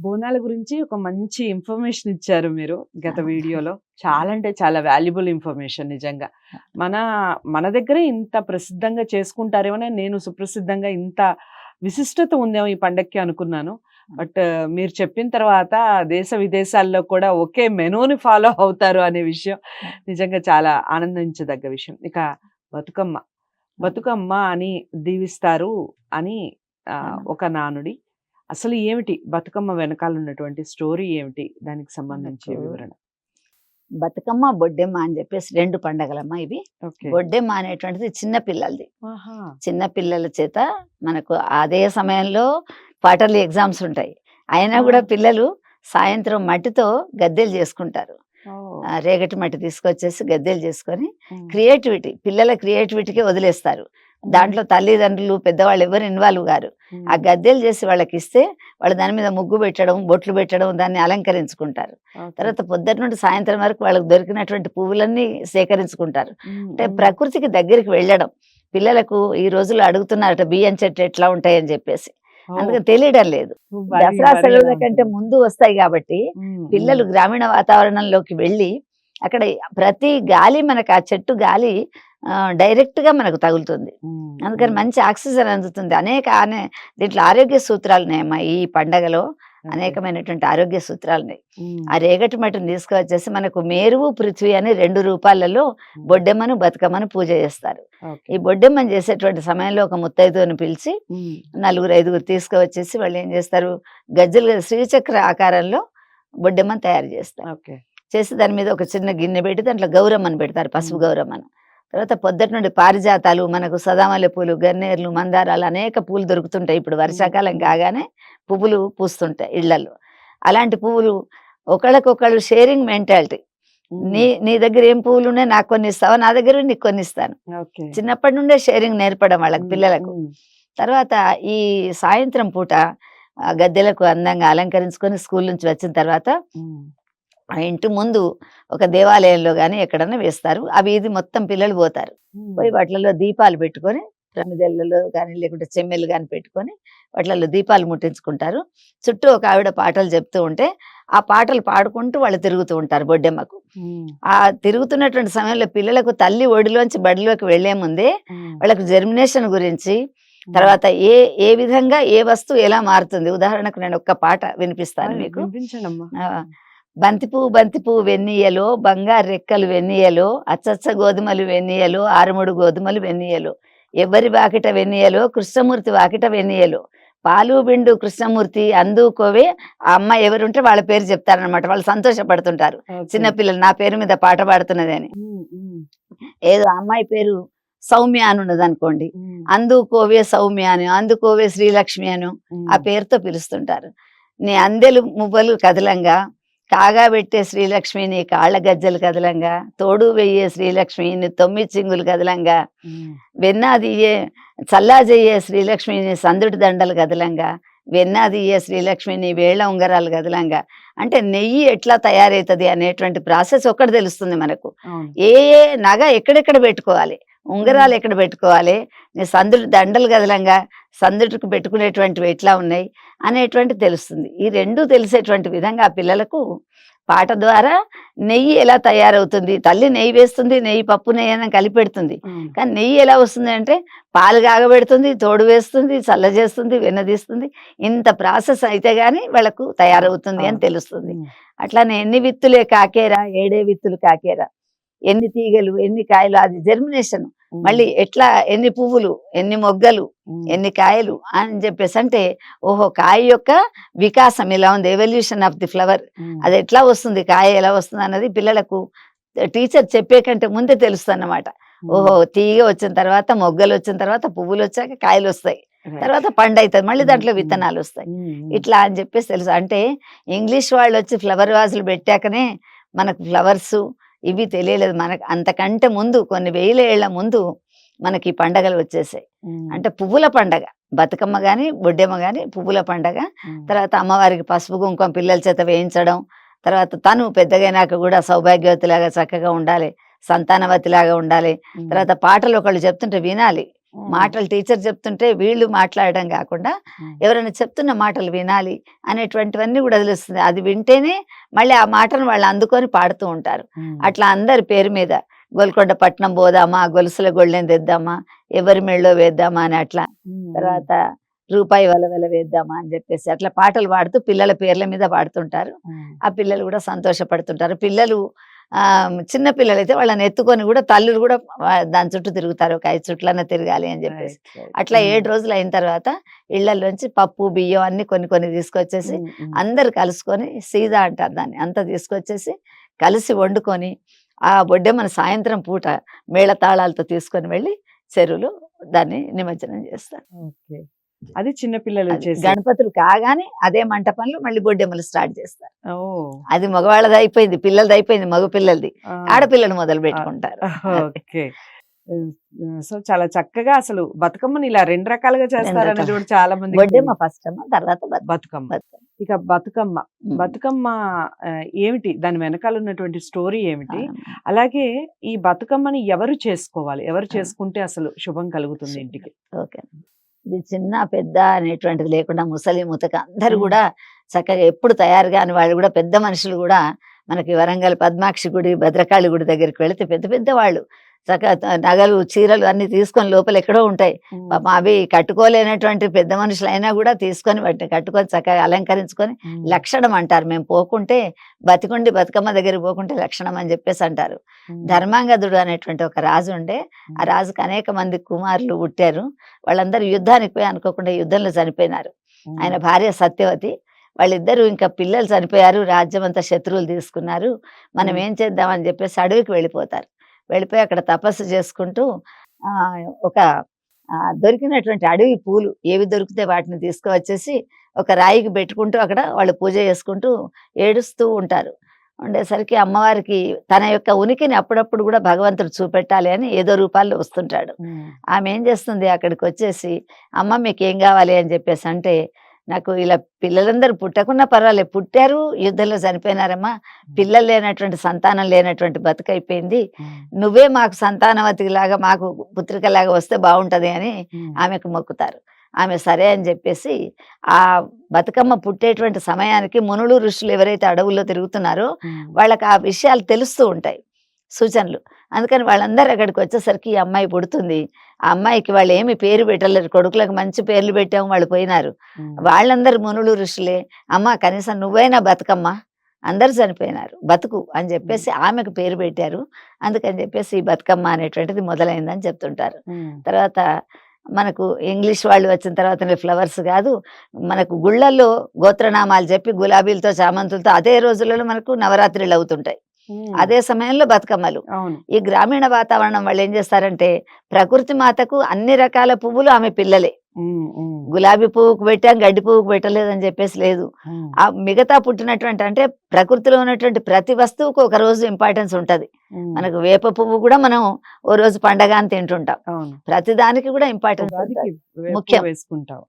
బోనాల గురించి ఒక మంచి ఇన్ఫర్మేషన్ ఇచ్చారు మీరు గత వీడియోలో. చాలా అంటే చాలా వాల్యుబుల్ ఇన్ఫర్మేషన్ నిజంగా. మన మన దగ్గరే ఇంత ప్రసిద్ధంగా చేసుకుంటారేమో నేను సుప్రసిద్ధంగా ఇంత విశిష్టత ఉందేమో ఈ పండక్కి అనుకున్నాను. బట్ మీరు చెప్పిన తర్వాత దేశ విదేశాల్లో కూడా ఒకే మెనూని ఫాలో అవుతారు అనే విషయం నిజంగా చాలా ఆనందించదగ్గ విషయం. ఇక బతుకమ్మ, బతుకమ్మ అని దీవిస్తారు అని ఒక నానుడి. అసలు ఏమిటి బతుకమ్మ వెనకాల ఉన్నటువంటి స్టోరీ ఏమిటి? దానికి సంబంధించి వివరణ. బతుకమ్మ బొడ్డెమ్మ అని చెప్పేసి 2 పండగలమ్మ ఇవి. బొడ్డెమ్మ అనేటువంటిది చిన్న పిల్లలది. చిన్న పిల్లల చేత మనకు అదే సమయంలో క్వార్టర్లీ ఎగ్జామ్స్ ఉంటాయి. అయినా కూడా పిల్లలు సాయంత్రం మట్టితో గద్దెలు చేసుకుంటారు. రేగటి మట్టి తీసుకొచ్చేసి గద్దెలు చేసుకొని క్రియేటివిటీ, పిల్లల క్రియేటివిటీకి వదిలేస్తారు. దాంట్లో తల్లిదండ్రులు పెద్దవాళ్ళు ఎవరు ఇన్వాల్వ్ గారు. ఆ గద్దెలు చేసి వాళ్ళకి ఇస్తే వాళ్ళు దాని మీద ముగ్గు పెట్టడం, బొట్లు పెట్టడం, దాన్ని అలంకరించుకుంటారు. తర్వాత పొద్దుట నుండి సాయంత్రం వరకు వాళ్ళకి దొరికినటువంటి పువ్వులన్నీ సేకరించుకుంటారు. అంటే ప్రకృతికి దగ్గరికి వెళ్ళడం. పిల్లలకు ఈ రోజుల్లో అడుగుతున్నారట బియ్యం చెట్లు ఎట్లా ఉంటాయని చెప్పేసి. అందుకని తెలియడం లేదు. దసరా సెలవుల కంటే ముందు వస్తాయి కాబట్టి పిల్లలు గ్రామీణ వాతావరణంలోకి వెళ్ళి అక్కడ ప్రతి గాలి మనకు ఆ చెట్టు గాలి డైరెక్ట్ గా మనకు తగులుతుంది. అందుకని మంచి ఆక్సిజన్ అందుతుంది. దీంట్లో ఆరోగ్య సూత్రాలు ఉన్నాయమ్మా. ఈ పండగలో అనేకమైనటువంటి ఆరోగ్య సూత్రాలు ఉన్నాయి. ఆ రేగటి మట్టిని తీసుకువచ్చేసి మనకు మేరువు పృథ్వీ అని 2 రూపాలలో బొడ్డెమ్మను బతుకమ్మను పూజ చేస్తారు. ఈ బొడ్డెమ్మను చేసేటువంటి సమయంలో ఒక ముత్తైదుని పిలిచి 4-5 తీసుకువచ్చేసి వాళ్ళు ఏం చేస్తారు, గజ్జలు శ్రీచక్ర ఆకారంలో బొడ్డెమ్మను తయారు చేస్తారు. చేసి దాని మీద ఒక చిన్న గిన్నె పెట్టి దాంట్లో గౌరమ్మను పెడతారు, పసుపు గౌరమ్మను. తర్వాత పొద్దుటి నుండి పారిజాతాలు, మనకు సదామల్లె పూలు, గన్నేర్లు, మందారాలు అనేక పూలు దొరుకుతుంటాయి. ఇప్పుడు వర్షాకాలం కాగానే పువ్వులు పూస్తుంటాయి ఇళ్లలో. అలాంటి పువ్వులు ఒకళ్ళకొకళ్ళు షేరింగ్ మెంటాలిటీ. నీ దగ్గర ఏం పువ్వులు ఉన్నాయి నాకు కొన్ని ఇస్తావా, నా దగ్గర నీకు కొన్ని ఇస్తాను. చిన్నప్పటి నుండే షేరింగ్ నేర్పడం వాళ్ళకి, పిల్లలకు. తర్వాత ఈ సాయంత్రం పూట గద్దెలకు అందంగా అలంకరించుకొని స్కూల్ నుంచి వచ్చిన తర్వాత ఆ ఇంటి ముందు ఒక దేవాలయంలో కానీ ఎక్కడన్నా వేస్తారు. ఆ వీధి మొత్తం పిల్లలు పోతారు. పోయి వాటిలలో దీపాలు పెట్టుకొని, ప్రమిదెలలో కానీ లేకుంటే చెమ్మెలు కానీ పెట్టుకొని వాటిలలో దీపాలు ముట్టించుకుంటారు. చుట్టూ ఒక ఆవిడ పాటలు చెప్తూ ఉంటే ఆ పాటలు పాడుకుంటూ వాళ్ళు తిరుగుతూ ఉంటారు బొడ్డెమ్మకు. ఆ తిరుగుతున్నటువంటి సమయంలో పిల్లలకు తల్లి ఒడిలోంచి బడిలోకి వెళ్లే ముందే వాళ్ళకు జర్మినేషన్ గురించి, తర్వాత ఏ విధంగా ఏ వస్తువు ఎలా మారుతుంది. ఉదాహరణకు నేను ఒక్క పాట వినిపిస్తాను మీకు. బంతిపువ్వు వెన్నీయలో, బంగారు రెక్కలు వెన్నీయలో, అచ్చచ్చ గోధుమలు వెన్నీయలో, 6 గోధుమలు వెన్నీయలో, ఎవరి వాకిట వెన్నీయలో, కృష్ణమూర్తి వాకిట వెన్నీయలో, పాలు బిండు కృష్ణమూర్తి అందుకోవే. ఆ అమ్మ ఎవరుంటే వాళ్ళ పేరు చెప్తారనమాట. వాళ్ళు సంతోషపడుతుంటారు చిన్నపిల్లలు, నా పేరు మీద పాట పాడుతున్నది అని. ఏదో అమ్మాయి పేరు సౌమ్య అని ఉన్నది అనుకోండి, అందుకోవే సౌమ్య అని, అందుకోవే శ్రీలక్ష్మి అను ఆ పేరుతో పిలుస్తుంటారు. నీ అందెలు మువ్వలు కదలంగా, కాగా పెట్టే శ్రీలక్ష్మిని కాళ్ళ గజ్జలు కదలంగా, తోడు వెయ్యే శ్రీలక్ష్మిని 9 చింగులు కదలంగా, వెన్నాదియే చల్లాజయ్యే శ్రీలక్ష్మిని సందుటి దండలు కదలంగా, వెన్నాదియే శ్రీలక్ష్మిని వేళ్ల ఉంగరాలు కదలంగా. అంటే నెయ్యి ఎట్లా తయారవుతుంది అనేటువంటి ప్రాసెస్ ఒక్కటి తెలుస్తుంది మనకు. ఏ నగ ఎక్కడెక్కడ పెట్టుకోవాలి, ఉంగరాలు ఎక్కడ పెట్టుకోవాలి, నీ సందుటి దండలు కదలంగా సందుటికి పెట్టుకునేటువంటివి ఎట్లా ఉన్నాయి అనేటువంటి తెలుస్తుంది. ఈ 2 తెలిసేటువంటి విధంగా ఆ పిల్లలకు పాట ద్వారా నెయ్యి ఎలా తయారవుతుంది, తల్లి నెయ్యి వేస్తుంది, నెయ్యి పప్పు నెయ్యి అని కలిపెడుతుంది. కానీ నెయ్యి ఎలా వస్తుంది అంటే పాలు కాగబెడుతుంది, తోడు వేస్తుంది, చల్ల చేస్తుంది, వెన్నదీస్తుంది. ఇంత ప్రాసెస్ అయితే గాని వాళ్ళకు తయారవుతుంది అని తెలుస్తుంది. అట్లానే ఎన్ని విత్తులే కాకేరా, 7 విత్తులు కాకేరా, ఎన్ని తీగలు ఎన్ని కాయలు, అది జర్మినేషన్. మళ్ళీ ఎట్లా ఎన్ని పువ్వులు ఎన్ని మొగ్గలు ఎన్ని కాయలు అని చెప్పేసి అంటే, ఓహో కాయ యొక్క వికాసం ఎలా ఉంది, ఎవల్యూషన్ ఆఫ్ ది ఫ్లవర్, అది ఎట్లా వస్తుంది, కాయ ఎలా వస్తుంది అన్నది పిల్లలకు టీచర్ చెప్పే కంటే ముందే తెలుస్తుంది అన్నమాట. ఓహో తీగ వచ్చిన తర్వాత, మొగ్గలు వచ్చిన తర్వాత, పువ్వులు వచ్చాక కాయలు వస్తాయి, తర్వాత పండు అవుతుంది, మళ్ళీ దాంట్లో విత్తనాలు వస్తాయి, ఇట్లా అని చెప్పేసి తెలుసు. అంటే ఇంగ్లీష్ వాళ్ళు వచ్చి ఫ్లవర్ వాజులు పెట్టాకనే మనకు ఫ్లవర్స్ ఇవి తెలియలేదు. మనకు అంతకంటే ముందు కొన్ని 1000 ఏళ్ల ముందు మనకి పండగలు వచ్చేసాయి. అంటే పువ్వుల పండగ బతుకమ్మ గాని బొడ్డెమ్మ గాని పువ్వుల పండగ. తర్వాత అమ్మవారికి పసుపు కుంకుమ పిల్లల చేత వేయించడం, తర్వాత తను పెద్దగైనాక కూడా సౌభాగ్యవతిలాగా చక్కగా ఉండాలి, సంతానవతిలాగా ఉండాలి. తర్వాత పాటలు ఒకళ్ళు చెప్తుంటే వినాలి, మాటలు టీచర్ చెప్తుంటే వీళ్ళు మాట్లాడడం కాకుండా ఎవరైనా చెప్తున్న మాటలు వినాలి అనేటువంటివన్నీ కూడా తెలుస్తుంది. అది వింటేనే మళ్ళీ ఆ మాటను వాళ్ళు అందుకొని పాడుతూ ఉంటారు. అట్లా అందరి పేరు మీద గోల్కొండ పట్నం పోదామా, గొలుసుల గొళ్ళెం తెద్దామా, ఎవరి మెళ్ళో వేద్దామా అని అట్లా, తర్వాత రూపాయి వలవల వేద్దామా అని చెప్పేసి అట్లా పాటలు పాడుతూ పిల్లల పేర్ల మీద పాడుతుంటారు. ఆ పిల్లలు కూడా సంతోషపడుతుంటారు. పిల్లలు చిన్న పిల్లలైతే వాళ్ళని ఎత్తుకొని కూడా తల్లులు కూడా దాని చుట్టూ తిరుగుతారు, ఒక 5 చుట్లన్నా తిరగాలి అని చెప్పేసి. అట్లా 7 రోజులు అయిన తర్వాత ఇళ్లలోంచి పప్పు బియ్యం అన్ని కొన్ని తీసుకొచ్చేసి అందరు కలుసుకొని సీదా అంటారు దాన్ని, అంతా తీసుకొచ్చేసి కలిసి వండుకొని ఆ బొడ్డెమ్మను సాయంత్రం పూట మేళతాళాలతో తీసుకొని వెళ్ళి చెరువులో దాన్ని నిమజ్జనం చేస్తారు. అది చిన్న పిల్లలు గణపతులు కాగానే అదే మంటపంలో మళ్ళీ బొడ్డెమ్మలు స్టార్ట్ చేస్తారు. అది మగవాళ్ళది అయిపోయింది, పిల్లలది అయిపోయింది, మగ పిల్లలది ఆడపిల్లలు మొదలు పెట్టుకుంటారు. సో చాలా చక్కగా అసలు బతుకమ్మని ఇలా 2 రకాలుగా చేస్తారనేది కూడా చాలా మంది. బొడ్డెమ్మ ఫస్ట్ అమ్మ, తర్వాత బతుకమ్మ. ఇక బతుకమ్మ ఏమిటి, దాని వెనకాల ఉన్నటువంటి స్టోరీ ఏమిటి, అలాగే ఈ బతుకమ్మని ఎవరు చేసుకోవాలి, ఎవరు చేసుకుంటే అసలు శుభం కలుగుతుంది ఇంటికి? ఓకే, ఇది చిన్న పెద్ద అనేటువంటిది లేకుండా ముసలి ముతక అందరు కూడా చక్కగా ఎప్పుడు తయారు కాని వాళ్ళు కూడా, పెద్ద మనుషులు కూడా మనకి వరంగల్ పద్మాక్షి గుడి, భద్రకాళి గుడి దగ్గరికి వెళితే పెద్ద పెద్ద వాళ్ళు చక్కగా నగలు చీరలు అన్ని తీసుకొని లోపల ఎక్కడో ఉంటాయి. అవి కట్టుకోలేనటువంటి పెద్ద మనుషులు అయినా కూడా తీసుకొని వాటిని కట్టుకొని చక్కగా అలంకరించుకొని లక్షణం అంటారు. మేము పోకుంటే బతికుండి బతుకమ్మ దగ్గరికి పోకుంటే లక్షణం అని చెప్పేసి అంటారు. ధర్మాంగదుడు అనేటువంటి ఒక రాజు ఉండే, ఆ రాజుకు అనేక మంది కుమారులు పుట్టారు. వాళ్ళందరూ యుద్ధానికి పోయి అనుకోకుండా యుద్ధంలో చనిపోయినారు. ఆయన భార్య సత్యవతి, వాళ్ళిద్దరూ ఇంకా పిల్లలు చనిపోయారు, రాజ్యం అంతా శత్రువులు తీసుకున్నారు, మనం ఏం చేద్దామని చెప్పేసి అడవికి వెళ్ళిపోతారు. వెళ్ళిపోయి అక్కడ తపస్సు చేసుకుంటూ ఒక దొరికినటువంటి అడవి పూలు ఏవి దొరికితే వాటిని తీసుకువచ్చేసి ఒక రాయికి పెట్టుకుంటూ అక్కడ వాళ్ళు పూజ చేసుకుంటూ ఏడుస్తూ ఉంటారు. ఉండేసరికి అమ్మవారికి తన యొక్క ఉనికిని అప్పుడప్పుడు కూడా భగవంతుడు చూపెట్టాలి అని ఏదో రూపాల్లో వస్తుంటాడు. ఆమె ఏం చేస్తుంది, అక్కడికి వచ్చేసి అమ్మ మీకు ఏం కావాలి అని చెప్పేసి అంటే, నాకు ఇలా పిల్లలందరూ పుట్టకున్నా పర్వాలేదు, పుట్టారు యుద్ధంలో చనిపోయినారమ్మా, పిల్లలు లేనటువంటి సంతానం లేనటువంటి బతుకైపోయింది, నువ్వే మాకు సంతానవతిలాగా మాకు పుత్రికలాగా వస్తే బాగుంటది అని ఆమెకు మొక్కుతారు. ఆమె సరే అని చెప్పేసి ఆ బతుకమ్మ పుట్టేటువంటి సమయానికి మునులు ఋషులు ఎవరైతే అడవుల్లో తిరుగుతున్నారో వాళ్ళకి ఆ విషయాలు తెలుస్తూ ఉంటాయి, సూచనలు. అందుకని వాళ్ళందరూ అక్కడికి వచ్చేసరికి ఈ అమ్మాయి పుడుతుంది. ఆ అమ్మాయికి వాళ్ళు ఏమి పేరు పెట్టలేరు, కొడుకులకు మంచి పేర్లు పెట్టాము, వాళ్ళు పోయినారు. వాళ్ళందరూ మునులు ఋషులే, అమ్మ కనీసం నువ్వైనా బతుకమ్మ, అందరు చనిపోయినారు, బతుకు అని చెప్పేసి ఆమెకు పేరు పెట్టారు. అందుకని చెప్పేసి ఈ బతుకమ్మ అనేటువంటిది మొదలైందని చెప్తుంటారు. తర్వాత మనకు ఇంగ్లీష్ వాళ్ళు వచ్చిన తర్వాత ఫ్లవర్స్ కాదు, మనకు గుళ్ళల్లో గోత్రనామాలు చెప్పి గులాబీలతో చామంతులతో అదే రోజులలో మనకు నవరాత్రులు అవుతుంటాయి. అదే సమయంలో బతుకమ్మలు. ఈ గ్రామీణ వాతావరణం వాళ్ళు ఏం చేస్తారంటే, ప్రకృతి మాతకు అన్ని రకాల పువ్వులు ఆమె పిల్లలే. గులాబీ పువ్వుకు పెట్టాం, గడ్డి పువ్వుకు పెట్టలేదని చెప్పేసి లేదు. ఆ మిగతా పుట్టినటువంటి అంటే ప్రకృతిలో ఉన్నటువంటి ప్రతి వస్తువుకు ఒక రోజు ఇంపార్టెన్స్ ఉంటది. మనకు వేప పువ్వు కూడా మనం ఓ రోజు పండగ అని తింటుంటాం, ప్రతి దానికి కూడా ఇంపార్టెన్స్ ముఖ్యం వేసుకుంటాం.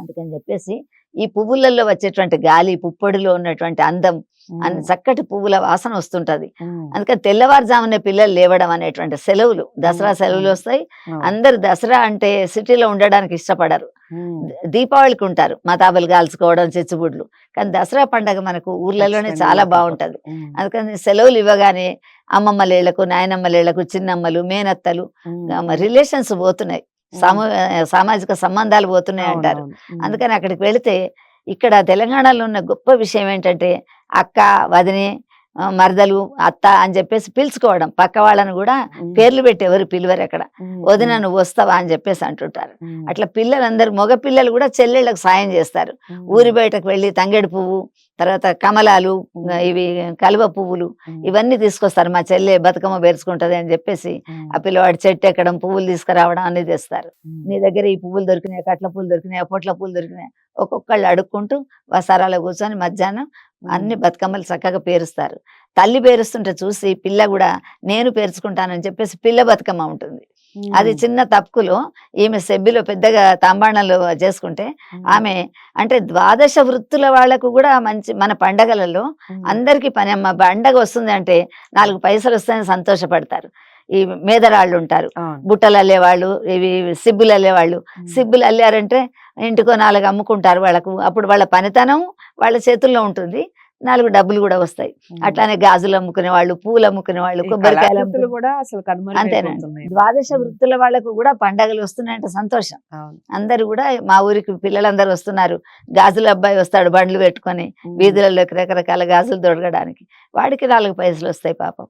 అందుకని చెప్పేసి ఈ పువ్వులలో వచ్చేటువంటి గాలి, పుప్పొడిలో ఉన్నటువంటి అందం, చక్కటి పువ్వుల వాసన వస్తుంటది. అందుకని తెల్లవారుజామునే పిల్లలు లేవడం అనేటువంటి సెలవులు, దసరా సెలవులు వస్తాయి. అందరు దసరా అంటే సిటీలో ఉండడానికి ఇష్టపడరు, దీపావళికి ఉంటారు, మతాబులు కాల్చుకోవడం, చిచ్చుబుడ్లు. కానీ దసరా పండగ మనకు ఊర్లలోనే చాలా బాగుంటది. అందుకని సెలవులు ఇవ్వగానే అమ్మమ్మలేళ్లకు, నాయనమ్మలేళ్లకు, చిన్నమ్మలు, మేనత్తలు, రిలేషన్స్ పోతున్నాయి, సామాజిక సంబంధాలు పోతున్నాయి అంటారు. అందుకని అక్కడికి వెళితే, ఇక్కడ తెలంగాణలో ఉన్న గొప్ప విషయం ఏంటంటే అక్క, వదినే, మరదలు, అత్త అని చెప్పేసి పిలుచుకోవడం. పక్క వాళ్ళని కూడా పేర్లు పెట్టి ఎవరు పిలువరు అక్కడ. వదిన నువ్వు వస్తావా అని చెప్పేసి అంటుంటారు. అట్లా పిల్లలందరూ, మగ పిల్లలు కూడా చెల్లెళ్ళకు సాయం చేస్తారు. ఊరి బయటకు వెళ్ళి తంగేడు పువ్వు, తర్వాత కమలాలు, ఇవి కలువ పువ్వులు, ఇవన్నీ తీసుకొస్తారు. మా చెల్లె బతుకమ్మ పేర్చుకుంటది అని చెప్పేసి ఆ పిల్లవాడు చెట్టు ఎక్కడం, పువ్వులు తీసుకురావడం అన్ని తెస్తారు. నీ దగ్గర ఈ పువ్వులు దొరికినాయి, కట్ల పూలు దొరికినాయి, పొట్ల పూలు దొరికినాయి, ఒక్కొక్కళ్ళు అడుక్కుంటూ వసారాలో కూర్చొని మధ్యాహ్నం అన్ని బతుకమ్మలు చక్కగా పేరుస్తారు. తల్లి పేరుస్తుంటే చూసి పిల్ల కూడా నేను పేర్చుకుంటానని చెప్పేసి పిల్ల బతుకమ్మ ఉంటుంది. అది చిన్న తప్పులో ఈమె సెబ్బిలో పెద్దగా తాంబాణాలు చేసుకుంటే, ఆమె అంటే 12 వృత్తుల వాళ్లకు కూడా మంచి, మన పండగలలో అందరికీ పని అమ్మ, పండగ వస్తుంది అంటే 4 పైసలు వస్తాయని సంతోషపడతారు. ఈ మేదరాళ్ళు ఉంటారు, అవును. బుట్టలు అల్లేవాళ్ళు, ఇవి సిబ్బులు అల్లేవాళ్ళు. సిబ్బులు అల్లారంటే ఇంటికో 4 అమ్ముకుంటారు వాళ్ళకు. అప్పుడు వాళ్ళ పనితనం వాళ్ళ చేతుల్లో ఉంటుంది, 4 డబ్బులు కూడా వస్తాయి. అట్లానే గాజులు అమ్ముకునే వాళ్ళు, పూలు అమ్ముకునే వాళ్ళు, ఈ కొబ్బరికాయలు కళాకృతులు అమ్ముకునే. కూడా అసలు అంతేనండి. కనుమరుగైపోతున్నాయి. ద్వాదశ వృత్తుల వాళ్ళకు కూడా పండగలు వస్తున్నాయంటే సంతోషం. అవును. అందరూ కూడా మా ఊరికి పిల్లలందరూ వస్తున్నారు. గాజుల అబ్బాయి వస్తాడు బండ్లు పెట్టుకొని వీధులలోకి రకరకాల గాజులు దొరకడానికి, వాడికి 4 పైసలు వస్తాయి పాపం.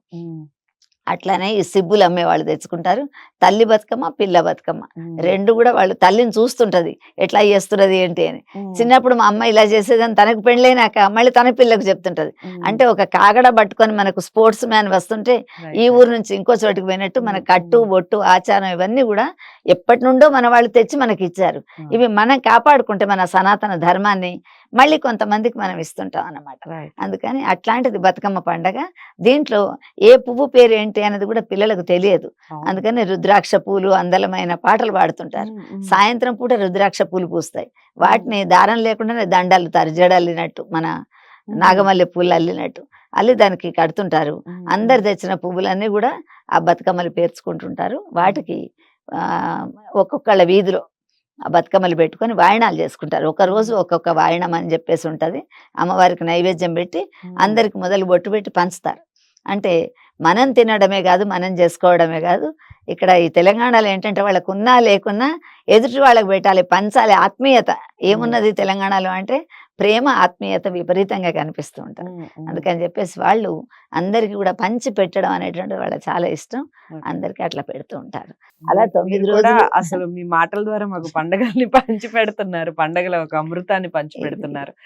అట్లానే ఈ సిబ్బులు అమ్మేవాళ్ళు తెచ్చుకుంటారు. తల్లి బతుకమ్మ, పిల్ల బతుకమ్మ 2 కూడా వాళ్ళు తల్లిని చూస్తుంటది ఎట్లా చేస్తున్నది ఏంటి అని. చిన్నప్పుడు మా అమ్మ ఇలా చేసేదని తనకు పెళ్ళైనాక మళ్ళీ తన పిల్లకు చెప్తుంటది. అంటే ఒక కాగడ పట్టుకొని మనకు స్పోర్ట్స్ మ్యాన్ వస్తుంటే ఈ ఊరు నుంచి ఇంకో చోటికి పోయినట్టు మన కట్టు బొట్టు ఆచారం ఇవన్నీ కూడా ఎప్పటి నుండో మన వాళ్ళు తెచ్చి మనకి ఇచ్చారు. ఇవి మనం కాపాడుకుంటే మన సనాతన ధర్మాన్ని మళ్ళీ కొంతమందికి మనం ఇస్తుంటాం అన్నమాట. అందుకని అట్లాంటిది బతుకమ్మ పండగ. దీంట్లో ఏ పువ్వు పేరు ఏంటి అనేది కూడా పిల్లలకు తెలియదు. అందుకని రుద్రాక్ష పూలు అందలమైన పాటలు పాడుతుంటారు. సాయంత్రం పూట రుద్రాక్ష పూలు పూస్తాయి, వాటిని దారం లేకుండానే దండల్లుతారు, జడల్లినట్టు, మన నాగమల్లె పూలు అల్లినట్టు అల్లి దానికి కడుతుంటారు. అందరు తెచ్చిన పువ్వులన్నీ కూడా ఆ బతుకమ్మలు పేర్చుకుంటుంటారు. వాటికి ఒక్కొక్కళ్ళ వీధిలో ఆ బతుకమ్మలు పెట్టుకొని వాయనాలు చేసుకుంటారు. ఒక రోజు ఒక్కొక్క వాయనం అని చెప్పేసి ఉంటుంది. అమ్మవారికి నైవేద్యం పెట్టి అందరికి మొదలు బొట్టు పెట్టి పంచుతారు. అంటే మనం తినడమే కాదు, మనం చేసుకోవడమే కాదు, ఇక్కడ ఈ తెలంగాణలో ఏంటంటే వాళ్ళకు ఉన్నా లేకున్నా ఎదుటి వాళ్ళకి పెట్టాలి, పంచాలి. ఆత్మీయత ఏమున్నది తెలంగాణలో అంటే ప్రేమ, ఆత్మీయత విపరీతంగా కనిపిస్తూ ఉంటారు. అందుకని చెప్పేసి వాళ్ళు అందరికి కూడా పంచి పెట్టడం అనేటువంటిది వాళ్ళకి చాలా ఇష్టం. అందరికి అట్లా పెడుతూ ఉంటారు. అలా 9 రోజులు అసలు మీ మాటల ద్వారా మాకు పండగల్ని పంచి పెడుతున్నారు, పండగల ఒక అమృతాన్ని పంచి పెడుతున్నారు.